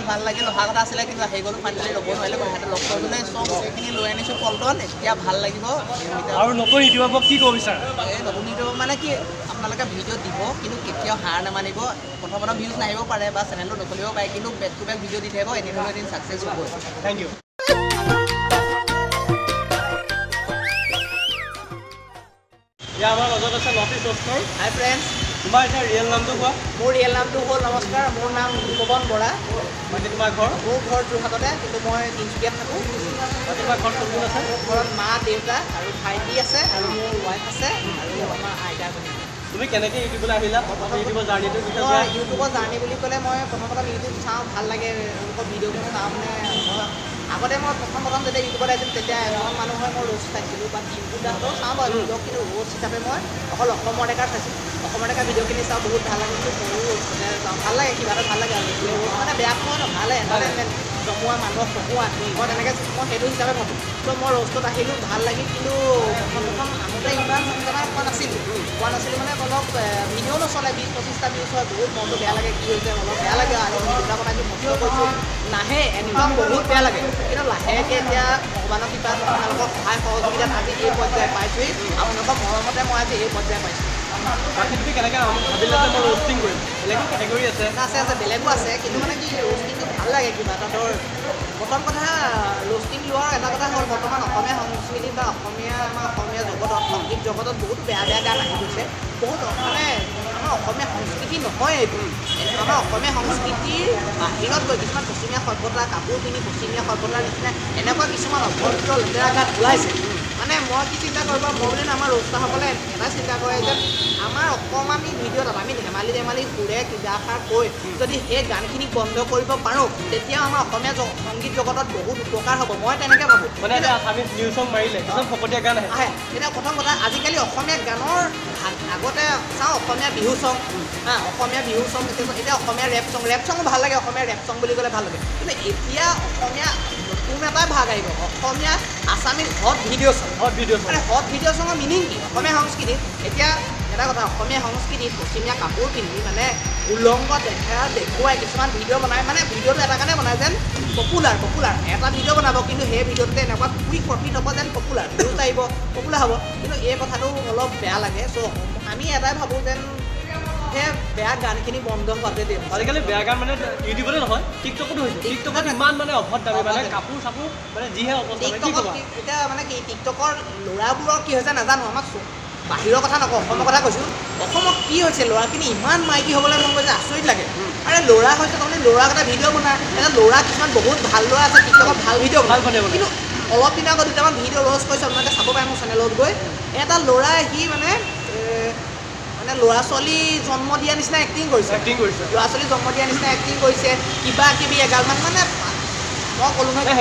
ভাল লাগিল অহা কথা আছিলে কিন্তু আহি গ'লো ফাইনেলি ল'ব নোৱাৰিলে কথাটো লগ কৰিবলৈ চব সেইখিনি লৈ আনিছোঁ পল্টন এতিয়া ভাল লাগিব আৰু নতুন ইউটিউবক কি ক'ব বিচাৰা এই নতুন ইউটিউবৰ মানে কি আপোনালোকে ভিডিঅ' দিব কিন্তু কেতিয়াও হাৰ নামানিব প্ৰথম ভিউজ নাহিব পাৰে বা চেনেলটো নচলিব পাৰে কিন্তু বেক টু বেক ভিডিঅ' দি থাকিব এনেধৰণে এদিন ছাকচেছ হ'বই থেংক ইউ এতিয়া আমাৰ মাজত আছে নৰ্থ ইষ্ট দস্তৰ হাই ফ্ৰেণ্ডছ তোমাৰ এতিয়া ৰিয়েল নামটো কোৱা মোৰ ৰিয়েল নামটো হ'ল নমস্কাৰ মোৰ নাম পৱন বৰা মানে তোমাৰ ঘৰ মোৰ ঘৰ যোৰহাটতে কিন্তু মই তিনিচুকীয়াত থাকোঁ তোমাৰ ঘৰত কোন কোন আছে মোৰ ঘৰত মা দেউতা আৰু ভাইটি আছে আৰু মোৰ ৱাইফ আছে আৰু আমাৰ আইতা এজনী তুমি কেনেকৈ ইউটিউবলৈ আহিলা ইউটিউবৰ জাৰ্ণিটো মই ইউটিউবৰ জাৰ্ণি বুলি ক'লে মই প্ৰথম ইউটিউব চাওঁ ভাল লাগে এনেকুৱা ভিডিঅ'বোৰ চাওঁ মানে আগতে মই প্ৰথম যেতিয়া ইউটিউবত আহিছিলোঁ তেতিয়া এজন মানুহৰ মই ৰোজ চাইছিলোঁ বা টিম্পু দাসৰো চাওঁ বাৰু ভিডিঅ' কিন্তু ৰোজ হিচাপে মই অকল অসমৰ ডেকাৰ চাইছিলোঁ অসমৰ ডেকাৰ ভিডিঅ'খিনি চাওঁ বহুত ভাল লাগে কিন্তু সৰু চাওঁ ভাল লাগে কিবা এটা ভাল লাগে আৰু ৰোজ মানে বেয়া পোৱা ন ভালে এণ্টাৰটেইনমেণ্ট জমোৱা মানুহক হহোৱা মই তেনেকৈ মই সেইটো হিচাপে ভাবোঁ ত' মই ৰোজটোত আহিলোঁ ভাল লাগিল কিন্তু প্ৰথম আহোঁতে ইমান চিনেমা পোৱা নাছিলোঁ মানে অলপ ভিডিঅ' নচলে 20-25টা ভিউজ হয় বহুত মনটো বেয়া লাগে কি হৈছে অলপ বেয়া লাগে আৰু ভিডিঅ'টা বনাইছোঁ কষ্ট কৰিছোঁ নাহে একদম বহুত বেয়া লাগে কিন্তু লাহেকৈ এতিয়া ভগৱানৰ কৃপাত আপোনালোকৰ সহায় সহযোগিতাত আজি এই পৰ্যায় পাইছোঁহি আপোনালোকৰ মৰমতে মই আজি এই পৰ্যায় পাইছোঁ বাকী তুমি কেনেকৈ ভাবিলা যে মই ৰোষ্টিং কৰিম বেলেগো কেটেগৰী আছে আছে বেলেগো আছে কিন্তু মানে কি ৰোষ্টিংটো ভাল লাগে কিবা এটা ধৰ প্ৰথম কথা ৰোষ্টিং লোৱাৰ এটা কথা হ'ল বৰ্তমান অসমীয়া সংস্কৃতি বা আমাৰ অসমীয়া জগতত সংগীত জগতত বহুত বেয়া গান আহি গৈছে বহুত মানে আমাৰ অসমীয়া সংস্কৃতি নহয় এইটো আমাৰ অসমীয়া সংস্কৃতিৰ বাহিৰত গৈ কিছুমান পশ্চিমীয়া সভ্যতা কাপোৰ পিন্ধি পশ্চিমীয়া সভ্যতাৰ নিচিনা এনেকুৱা কিছুমান অভদ্ৰ লেতেৰা গান ওলাইছে মানে মই কি চিন্তা কৰিব মই বুলি আমাৰ ৰোষ্টাৰসকলে এটা চিন্তা কৰে যে আমাৰ অকণমানি ভিডিঅ'ত আমি ধেমালি সুৰে কিবা এষাৰ কৈ যদি সেই গানখিনি বন্ধ কৰিব পাৰোঁ তেতিয়া আমাৰ অসমীয়া সংগীত জগতত বহুত উপকাৰ হ'ব মই তেনেকৈ ভাবোঁ মানে আছামিজ নিউ চং মাৰিলে কিছুমান ফকতীয়া গান আহে এতিয়া প্ৰথম কথা আজিকালি অসমীয়া গানৰ আগতে চাওঁ অসমীয়া বিহু চং অসমীয়া বিহু চং এতিয়া অসমীয়া ৰেপ চঙো ভাল লাগে অসমীয়া ৰেপ চং বুলি ক'লে ভাল লাগে কিন্তু এতিয়া অসমীয়া নতুন এটা ভাগ আহিব অসমীয়া আছামিজ হট ভিডিঅ' চং মানে হট ভিডিঅ' চঙৰ মিনিং কি অসমীয়া সংস্কৃতিত এতিয়া এটা কথা অসমীয়া সংস্কৃতিত পশ্চিমীয়া কাপোৰ পিন্ধি মানে উলংগ দেখুৱাই কিছুমান ভিডিঅ' বনায় মানে ভিডিঅ'টো এটা কাৰণে বনায় যেন পপুলাৰ এটা ভিডিঅ' বনাব কিন্তু সেই ভিডিঅ'টোতে এনেকুৱা কুইক প্ৰফিট হ'ব যেন পপুলাৰ ভিউজ আহিব পপুলাৰ হ'ব কিন্তু এই কথাটো অলপ বেয়া লাগে চ' আমি এটাই ভাবোঁ যেন সেই বেয়া গানখিনি বন্ধ হোৱাতে দিম আজিকালি বেয়া গান মানে ইউটিউবতে নহয় টিকটকতো হৈছে টিকটকত ইমান মানে অভদ্ৰামী মানে কাপোৰ চাপোৰ মানে যিহে টিকটকত এতিয়া মানে কি টিকটকৰ ল'ৰাবোৰৰ কি হৈছে নাজানো আমাক বাহিৰৰ কথা নকওঁ অসমৰ কথা কৈছোঁ অসমত কি হৈছে ল'ৰাখিনি ইমান মাইকী হ'বলৈ মন গৈছে আচৰিত লাগে আৰে ল'ৰা হৈছে তাৰমানে ল'ৰাক এটা ভিডিঅ' বনায় এটা ল'ৰা কিছুমান বহুত ভাল ল'ৰা আছে টিকটকত ভাল ভিডিঅ' ভাল বনাই কিন্তু অলপ দিনৰ আগত দুটামান ভিডিঅ' লঞ্চ কৰিছে আপোনালোকে চাব পাৰে মোৰ চেনেলত গৈ এটা ল'ৰাই সি মানে ল'ৰা ছোৱালী জন্ম দিয়া নিচিনা এক্টিং কৰিছে ল'ৰা ছোৱালী জন্ম দিয়া নিচিনা এক্টিং কৰিছে কিবা কিবি এগালমান মানে মই ক'লো নহয়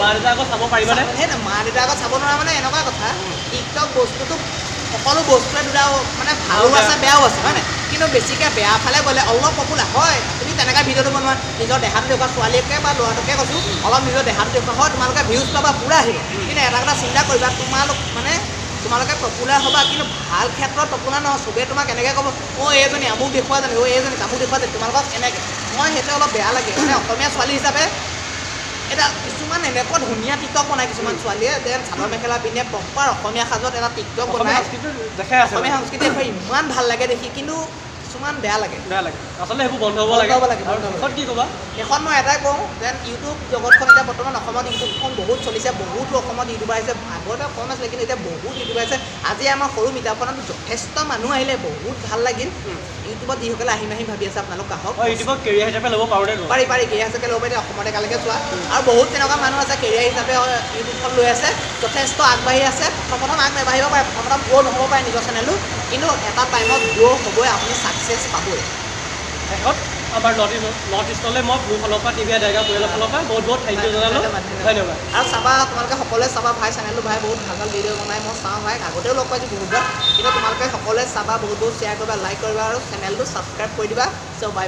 মা দেউতাৰ আগত চাব পাৰিবানে সেই মা দেউতাৰ আগত চাব নোৱাৰা মানে এনেকুৱা কথা টিকটক বস্তুটো সকলো বস্তুৱে দুটা মানে ভালো আছে বেয়াও আছে হয় নাই কিন্তু বেছিকৈ বেয়া ফালে গ'লে অলপ পপুলাৰ হয় তুমি তেনেকৈ ভিডিঅ'টো বনোৱা নিজৰ দেহাটো দেখুওৱা ছোৱালীকে বা ল'ৰাটোকে কৈছোঁ অলপ নিজৰ দেহাটো দেখুওৱা হয় তোমালোকে ভিউজ পাবা পূৰা আহিব কিন্তু এটা কথা চিন্তা কৰিবা তোমালোকে পপুলাৰ হ'বা কিন্তু ভাল ক্ষেত্ৰত পপুলাৰ নহয় চবেই তোমাক এনেকৈ ক'ব এইজনী আমুক দেখুওৱা জানে এইজনী তামুক দেখুওৱা জানে তোমালোকক এনেকৈ মই সেইটো অলপ বেয়া লাগে মানে অসমীয়া ছোৱালী হিচাপে এটা কিছুমান এনেকুৱা ধুনীয়া টিকটক বনায় কিছুমান ছোৱালীয়ে যেন চাদৰ মেখেলা পিন্ধে প্ৰপাৰ অসমীয়া সাজত এটা টিকটক বনায় অসমীয়া সংস্কৃতি ইমান ভাল লাগে দেখি কিন্তু কিছুমান বেয়া লাগে আচলতে সেইবোৰ বন্ধ হ'ব লাগে কি ক'বা শেষত মই এটাই কওঁ যেন ইউটিউব জগতখন এতিয়া বৰ্তমান অসমত ইউটিউবখন বহুত চলিছে বহুতো অসমত ইউটিউবাৰ আহিছে আগতে কম আছিলে কিন্তু এতিয়া বহুত ইউটিউবাৰ আহিছে আজি আমাৰ সৰু মিটাৰখনত যথেষ্ট মানুহ আহিলে বহুত ভাল লাগিল ইউটিউবত যিসকলে আহিম ভাবি আছে আপোনালোক আহক ইউটিউবক কেৰিয়াৰ হিচাপে ল'ব পাৰি কেৰিয়াৰ হিচাপে ল'ব পাৰি অসমত একেলগে চোৱা আৰু বহুত তেনেকুৱা মানুহ আছে কেৰিয়াৰ হিচাপে ইউটিউবখন লৈ আছে যথেষ্ট আগবাঢ়ি আছে প্ৰথম আগ নাবাঢ়িব পাৰে প্ৰথম গ্ৰ' নহ'ব পাৰে নিজৰ চেনেলটো কিন্তু এটা টাইমত গ্ৰ' হ'বই আপুনি ছাকচেছ পাবই শেষত আমাৰ নৰ্থ ইষ্টলৈ মই মোৰ ফালৰ পৰা টিভি ডেগা পৰিয়ালৰ ফালৰ পৰা বহুত থেংক ইউ জনালোঁ ধন্যবাদ আৰু চাবা তোমালোকে সকলোৱে চাবা ভাই চেনেলটো ভাই বহুত ভাল ভিডিঅ' বনাই মই চাওঁ ভাই আগতেও লগ পাইছোঁ বহুতবাৰ কিন্তু তোমালোকে সকলোৱে চাবা বহুত শ্বেয়াৰ কৰিবা লাইক কৰিবা আৰু চেনেলটো ছাবস্ক্ৰাইব কৰি দিবা চ' বাই